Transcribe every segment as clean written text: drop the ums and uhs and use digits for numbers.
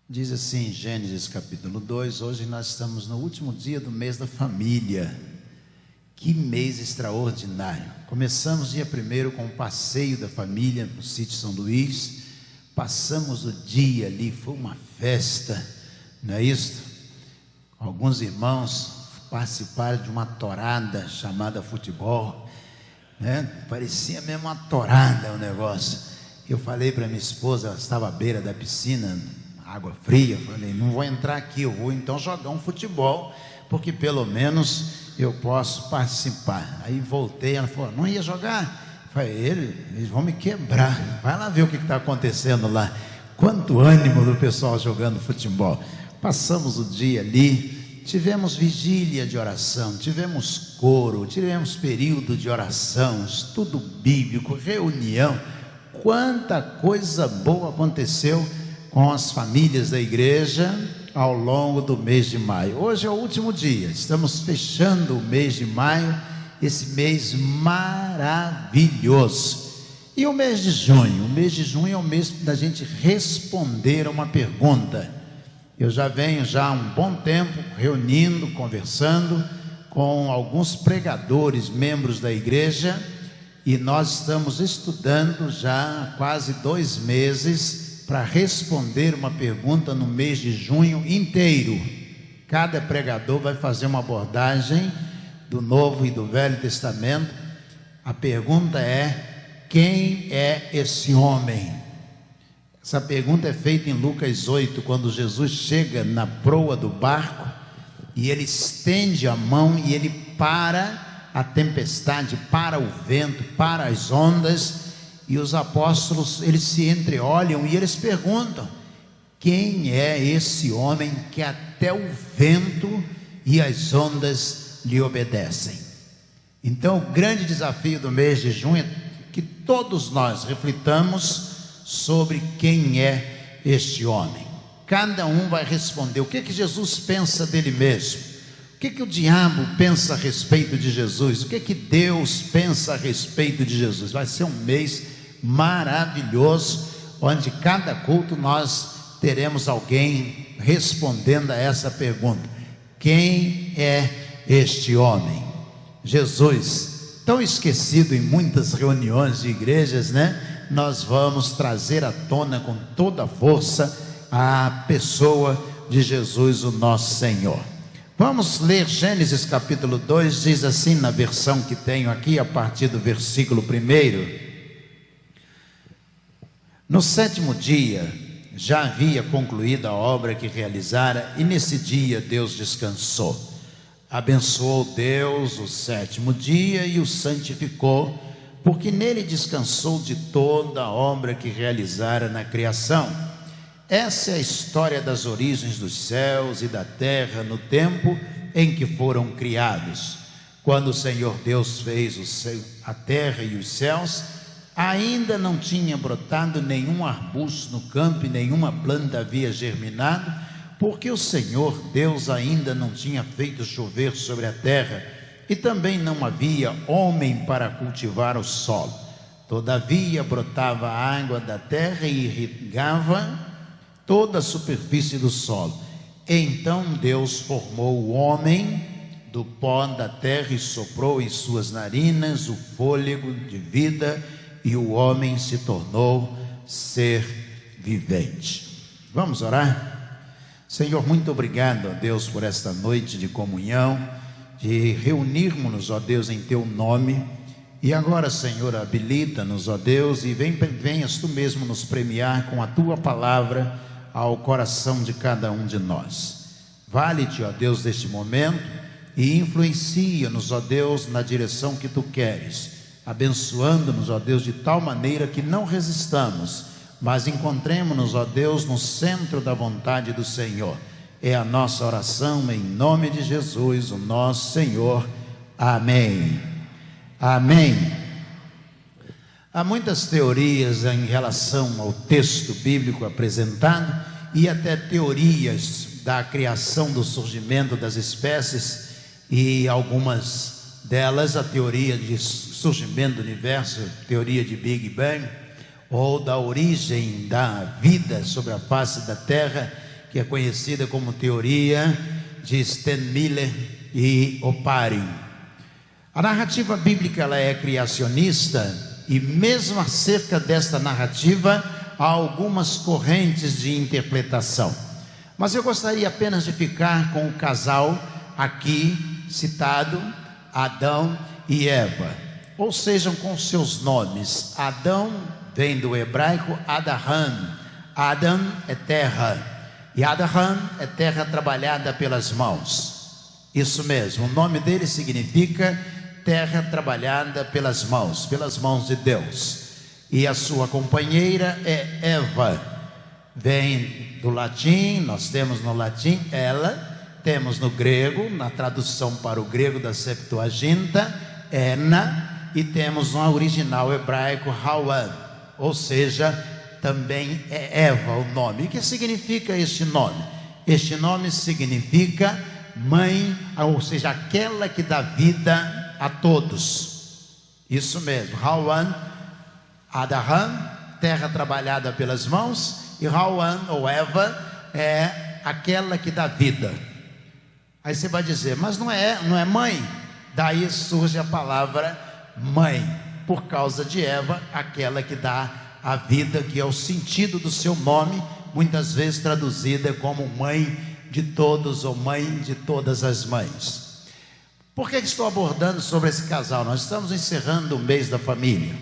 Diz assim, Gênesis capítulo 2, hoje nós estamos no último dia do mês da família. Que mês extraordinário. Começamos dia 1º com o passeio da família no sítio São Luís. Passamos o dia ali, foi uma festa, não é isso? Alguns irmãos participaram de uma torada chamada futebol, né? Parecia mesmo uma torada o negócio. Eu falei para minha esposa, ela estava à beira da piscina, água fria, falei, não vou entrar aqui, eu vou então jogar um futebol, porque pelo menos eu posso participar. Aí voltei, ela falou, não ia jogar? Eu falei, eles vão me quebrar, vai lá ver o que está acontecendo lá. Quanto ânimo do pessoal jogando futebol. Passamos o dia ali, tivemos vigília de oração, tivemos coro, tivemos período de oração, estudo bíblico, reunião. Quanta coisa boa aconteceu com as famílias da igreja ao longo do mês de maio. Hoje é o último dia, estamos fechando o mês de maio, esse mês maravilhoso. E o mês de junho? O mês de junho é o mês da gente responder a uma pergunta. Eu já venho há um bom tempo reunindo, conversando com alguns pregadores, membros da igreja, e nós estamos estudando já há quase 2 meses para responder uma pergunta no mês de junho inteiro. Cada pregador vai fazer uma abordagem do Novo e do Velho Testamento. A pergunta é: quem é esse homem? Essa pergunta é feita em Lucas 8, quando Jesus chega na proa do barco e ele estende a mão e ele para a tempestade, para o vento, para as ondas. E os apóstolos, eles se entreolham e eles perguntam: quem é esse homem que até o vento e as ondas lhe obedecem? Então o grande desafio do mês de junho é que todos nós reflitamos sobre quem é este homem. Cada um vai responder o que Jesus pensa dele mesmo, o que o diabo pensa a respeito de Jesus, o que Deus pensa a respeito de Jesus. Vai ser um mês maravilhoso, onde cada culto nós teremos alguém respondendo a essa pergunta: quem é este homem? Jesus, tão esquecido em muitas reuniões de igrejas, né? Nós vamos trazer à tona com toda a força a pessoa de Jesus, o nosso Senhor. Vamos ler Gênesis capítulo 2, diz assim na versão que tenho aqui, a partir do versículo 1. No 7º dia, já havia concluído a obra que realizara, e nesse dia Deus descansou. Abençoou Deus o 7º dia e o santificou, porque nele descansou de toda a obra que realizara na criação. Essa é a história das origens dos céus e da terra no tempo em que foram criados. Quando o Senhor Deus fez a terra e os céus, ainda não tinha brotado nenhum arbusto no campo e nenhuma planta havia germinado, porque o Senhor Deus ainda não tinha feito chover sobre a terra, e também não havia homem para cultivar o solo. Todavia brotava a água da terra e irrigava toda a superfície do solo. Então Deus formou o homem do pó da terra e soprou em suas narinas o fôlego de vida, e o homem se tornou ser vivente. Vamos orar? Senhor, muito obrigado, ó Deus, por esta noite de comunhão, de reunirmos-nos, ó Deus, em Teu nome. E agora, Senhor, habilita-nos, ó Deus, e venhas Tu mesmo nos premiar com a Tua palavra ao coração de cada um de nós. Vale-te, ó Deus, deste momento e influencia-nos, ó Deus, na direção que Tu queres, abençoando-nos, ó Deus, de tal maneira que não resistamos, mas encontremos-nos, ó Deus, no centro da vontade do Senhor. É a nossa oração em nome de Jesus, o nosso Senhor. Amém. Amém. Há muitas teorias em relação ao texto bíblico apresentado, e até teorias da criação, do surgimento das espécies, e algumas delas a teoria de surgimento do universo, teoria de Big Bang, ou da origem da vida sobre a face da terra, que é conhecida como teoria de Stenmiller e Oparin. A narrativa bíblica ela é criacionista, e mesmo acerca desta narrativa há algumas correntes de interpretação. Mas eu gostaria apenas de ficar com o casal aqui citado, Adão e Eva, ou sejam com seus nomes. Adão vem do hebraico Adahan. Adam é terra, e Adahan é terra trabalhada pelas mãos. Isso mesmo, o nome dele significa terra trabalhada pelas mãos de Deus. E a sua companheira é Eva, vem do latim, nós temos no latim ela, temos no grego, na tradução para o grego da Septuaginta, Ena, e temos no original hebraico Hawan, ou seja, também é Eva o nome. E o que significa este nome? Este nome significa mãe, ou seja, aquela que dá vida a todos. Isso mesmo, Hawan, Adahan, terra trabalhada pelas mãos, e Hawan, ou Eva, é aquela que dá vida. Aí você vai dizer, mas não é mãe? Daí surge a palavra mãe, por causa de Eva, aquela que dá a vida, que é o sentido do seu nome, muitas vezes traduzida como mãe de todos ou mãe de todas as mães. Por que estou abordando sobre esse casal? Nós estamos encerrando o mês da família.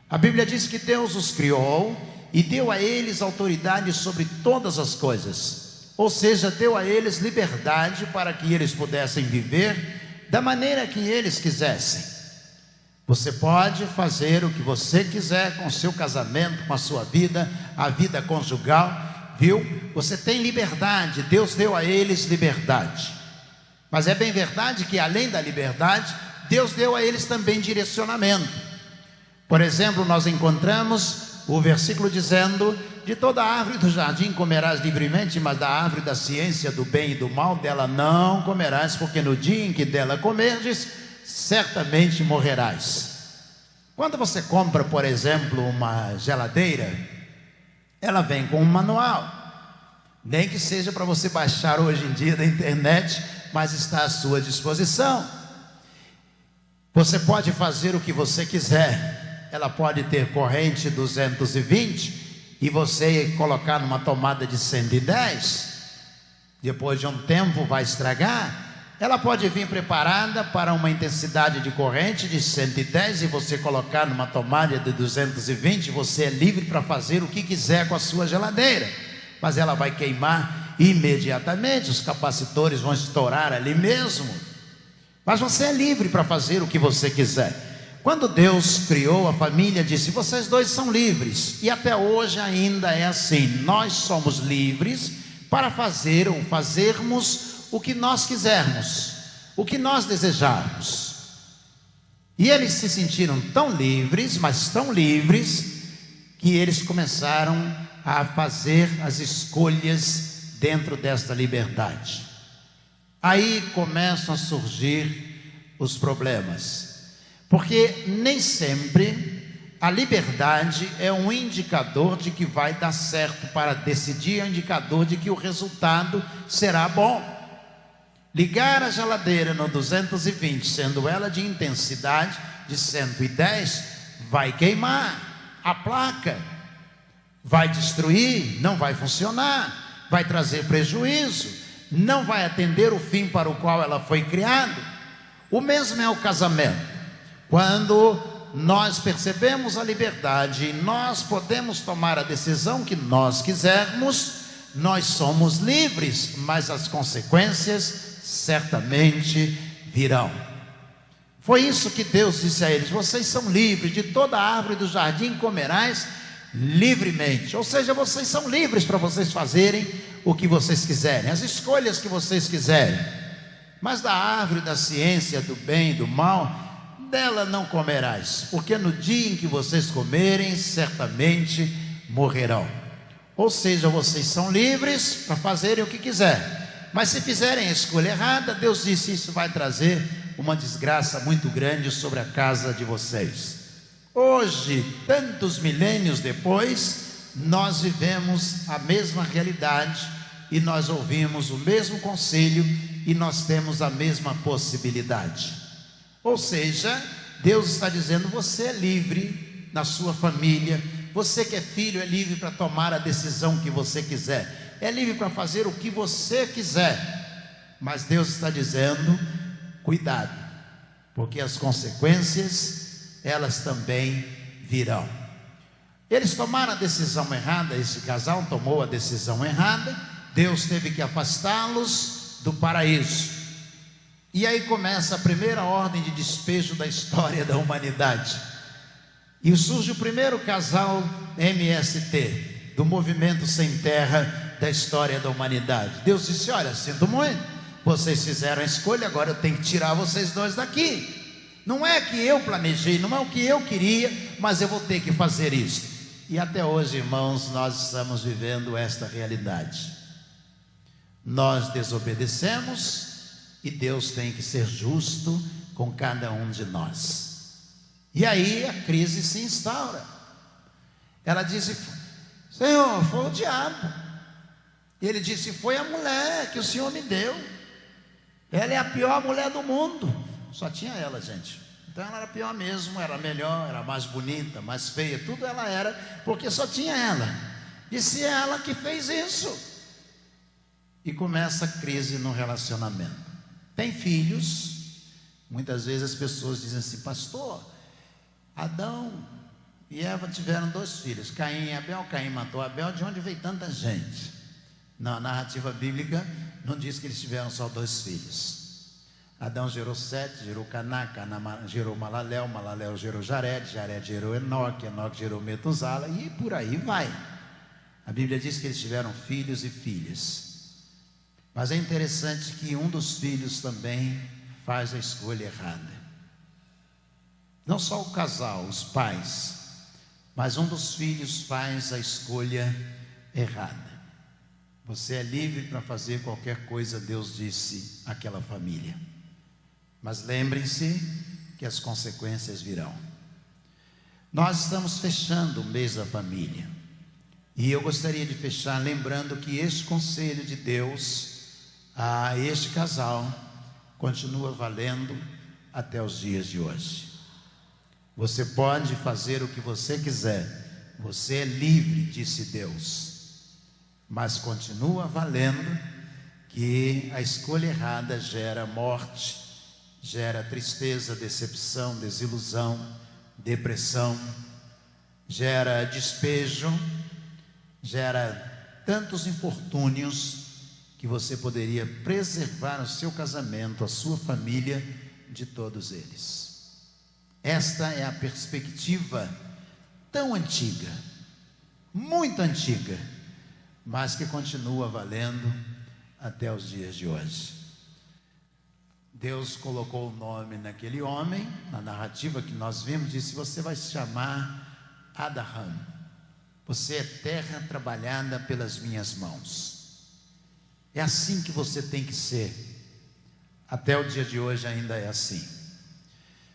A Bíblia diz que Deus os criou e deu a eles autoridade sobre todas as coisas. Ou seja, deu a eles liberdade para que eles pudessem viver da maneira que eles quisessem. Você pode fazer o que você quiser com o seu casamento, com a sua vida, a vida conjugal, viu? Você tem liberdade, Deus deu a eles liberdade. Mas é bem verdade que além da liberdade, Deus deu a eles também direcionamento. Por exemplo, nós encontramos o versículo dizendo: de toda a árvore do jardim comerás livremente, mas da árvore da ciência do bem e do mal, dela não comerás, porque no dia em que dela comerdes, certamente morrerás. Quando você compra, por exemplo, uma geladeira, ela vem com um manual, nem que seja para você baixar hoje em dia da internet, mas está à sua disposição. Você pode fazer o que você quiser. Ela pode ter corrente 220 e você colocar numa tomada de 110, depois de um tempo vai estragar. Ela pode vir preparada para uma intensidade de corrente de 110 e você colocar numa tomada de 220, você é livre para fazer o que quiser com a sua geladeira, mas ela vai queimar imediatamente, os capacitores vão estourar ali mesmo, mas você é livre para fazer o que você quiser. Quando Deus criou a família, disse: vocês dois são livres, e até hoje ainda é assim. Nós somos livres para fazer ou fazermos o que nós quisermos, o que nós desejarmos. E eles se sentiram tão livres, mas tão livres, que eles começaram a fazer as escolhas dentro desta liberdade. Aí começam a surgir os problemas, porque nem sempre a liberdade é um indicador de que vai dar certo. Para decidir é um indicador de que o resultado será bom. Ligar a geladeira no 220, sendo ela de intensidade de 110, vai queimar a placa, vai destruir, não vai funcionar, vai trazer prejuízo, não vai atender o fim para o qual ela foi criada. O mesmo é o casamento. Quando nós percebemos a liberdade, nós podemos tomar a decisão que nós quisermos, nós somos livres, mas as consequências certamente virão. Foi isso que Deus disse a eles: vocês são livres, de toda a árvore do jardim comerás livremente. Ou seja, vocês são livres para vocês fazerem o que vocês quiserem, as escolhas que vocês quiserem. Mas da árvore da ciência do bem e do mal, dela não comerás, porque no dia em que vocês comerem, certamente morrerão. Ou seja, vocês são livres para fazerem o que quiserem, mas se fizerem a escolha errada, Deus disse: isso vai trazer uma desgraça muito grande sobre a casa de vocês. Hoje, tantos milênios depois, nós vivemos a mesma realidade e nós ouvimos o mesmo conselho e nós temos a mesma possibilidade. Ou seja, Deus está dizendo: você é livre na sua família, você que é filho é livre para tomar a decisão que você quiser, é livre para fazer o que você quiser, mas Deus está dizendo: cuidado, porque as consequências, elas também virão. Eles tomaram a decisão errada, esse casal tomou a decisão errada, Deus teve que afastá-los do paraíso. E aí começa a primeira ordem de despejo da história da humanidade. E surge o primeiro casal MST, do movimento sem terra da história da humanidade. Deus disse: olha, sinto muito, vocês fizeram a escolha, agora eu tenho que tirar vocês dois daqui. Não é que eu planejei, não é o que eu queria, mas eu vou ter que fazer isso. E até hoje, irmãos, nós estamos vivendo esta realidade. Nós desobedecemos e Deus tem que ser justo com cada um de nós. E aí a crise se instaura. Ela disse: Senhor, foi o diabo. E ele disse: foi a mulher que o Senhor me deu. Ela é a pior mulher do mundo. Só tinha ela, gente. Então ela era pior mesmo, era melhor, era mais bonita, mais feia, tudo ela era, porque só tinha ela. Disse: é ela que fez isso. E começa a crise no relacionamento. Tem filhos, muitas vezes as pessoas dizem assim: pastor, Adão e Eva tiveram 2 filhos, Caim e Abel. Caim matou Abel, de onde veio tanta gente? Na narrativa bíblica não diz que eles tiveram só 2 filhos. Adão gerou 7, gerou Caná, Caná gerou Malalel, Malalel gerou Jared, Jared gerou Enoque, Enoque gerou Metusala, e por aí vai. A Bíblia diz que eles tiveram filhos e filhas. Mas é interessante que um dos filhos também faz a escolha errada. Não só o casal, os pais, mas um dos filhos faz a escolha errada. Você é livre para fazer qualquer coisa, Deus disse àquela família. Mas lembrem-se que as consequências virão. Nós estamos fechando o mês da família. E eu gostaria de fechar lembrando que este conselho de Deus a este casal continua valendo até os dias de hoje. Você pode fazer o que você quiser. Você é livre, disse Deus. Mas continua valendo que a escolha errada gera morte, gera tristeza, decepção, desilusão, depressão, gera despejo, gera tantos infortúnios que você poderia preservar o seu casamento, a sua família, de todos eles. Esta é a perspectiva tão antiga, muito antiga, mas que continua valendo até os dias de hoje. Deus colocou o nome naquele homem, na narrativa que nós vimos, disse: você vai se chamar Abraham, você é terra trabalhada pelas minhas mãos. É assim que você tem que ser. Até o dia de hoje ainda é assim.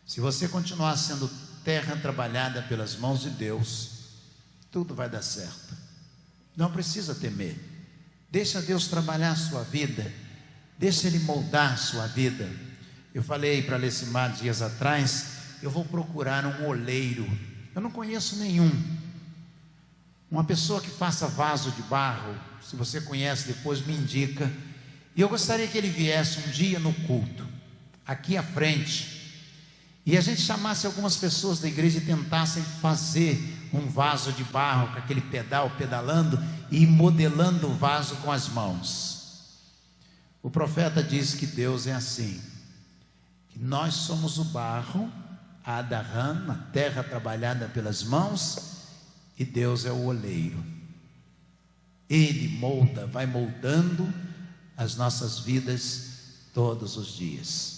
Se você continuar sendo terra trabalhada pelas mãos de Deus, tudo vai dar certo. Não precisa temer. Deixa Deus trabalhar a sua vida. Deixa Ele moldar a sua vida. Eu falei para Lecimar dias atrás: eu vou procurar um oleiro. Eu não conheço nenhum. Uma pessoa que faça vaso de barro. Se você conhece, depois me indica. E eu gostaria que ele viesse um dia no culto, aqui à frente, e a gente chamasse algumas pessoas da igreja e tentassem fazer um vaso de barro, com aquele pedal, pedalando e modelando o vaso com as mãos. O profeta diz que Deus é assim, que nós somos o barro, a Adarã, a terra trabalhada pelas mãos, e Deus é o oleiro. Ele molda, vai moldando as nossas vidas todos os dias.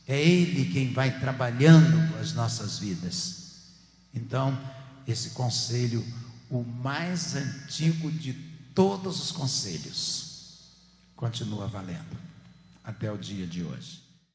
É Ele quem vai trabalhando as nossas vidas. Então, esse conselho, o mais antigo de todos os conselhos, continua valendo até o dia de hoje.